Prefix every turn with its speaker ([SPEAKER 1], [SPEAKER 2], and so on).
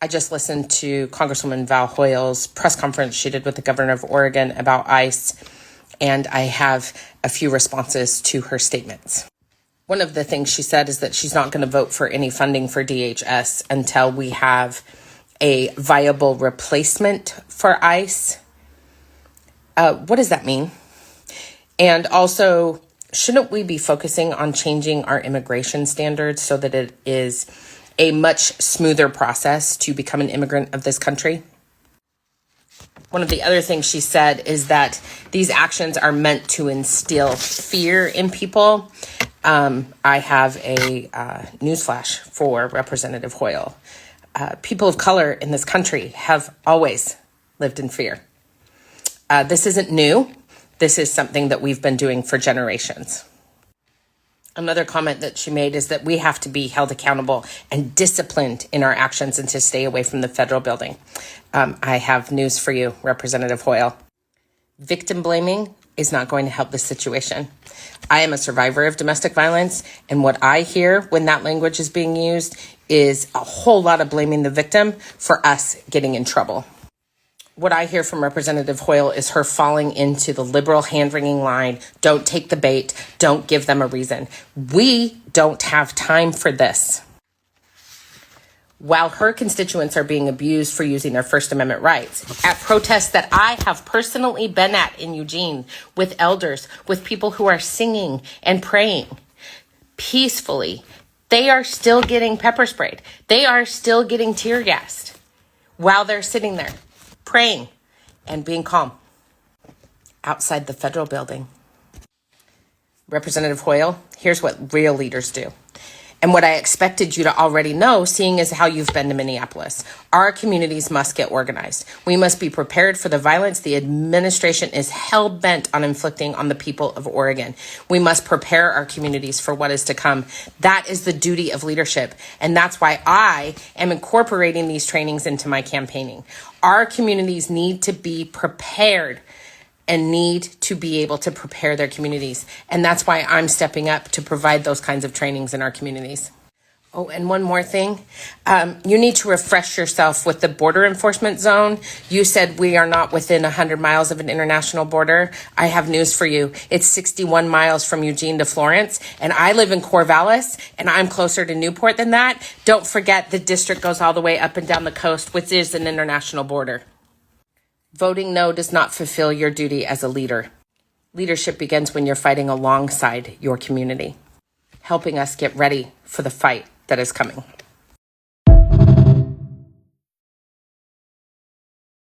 [SPEAKER 1] I just listened to Congresswoman Hoyle's press conference she did with the governor of Oregon about ICE, and I have a few responses to her statements. One of the things she said is that she's not going to vote for any funding for DHS until we have a viable replacement for ICE. What does that mean? And also, shouldn't we be focusing on changing our immigration standards so that it is a much smoother process to become an immigrant of this country? One of the other things she said is that these actions are meant to instill fear in people. I have a newsflash for Representative Hoyle. People of color in this country have always lived in fear. This isn't new. This is something that we've been doing for generations. Another comment that she made is that we have to be held accountable and disciplined in our actions and to stay away from the federal building. I have news for you, Representative Hoyle. Victim blaming is not going to help this situation. I am a survivor of domestic violence, and what I hear when that language is being used is a whole lot of blaming the victim for us getting in trouble. What I hear from Representative Hoyle is her falling into the liberal hand-wringing line, don't take the bait, don't give them a reason. We don't have time for this. While her constituents are being abused for using their First Amendment rights, at protests that I have personally been at in Eugene, with elders, with people who are singing and praying peacefully, they are still getting pepper sprayed. They are still getting tear gassed while they're sitting there praying and being calm outside the federal building. Representative Hoyle, here's what real leaders do. And what I expected you to already know, seeing as how you've been to Minneapolis. Our communities must get organized. We must be prepared for the violence the administration is hell-bent on inflicting on the people of Oregon. We must prepare our communities for what is to come. That is the duty of leadership. And that's why I am incorporating these trainings into my campaigning. Our communities need to be prepared and need to be able to prepare their communities. And that's why I'm stepping up to provide those kinds of trainings in our communities. Oh, and one more thing. You need to refresh yourself with the border enforcement zone. You said we are not within 100 miles of an international border. I have news for you. It's 61 miles from Eugene to Florence, and I live in Corvallis, and I'm closer to Newport than that. Don't forget the district goes all the way up and down the coast, which is an international border. Voting no does not fulfill your duty as a leader. Leadership begins when you're fighting alongside your community, helping us get ready for the fight that is coming.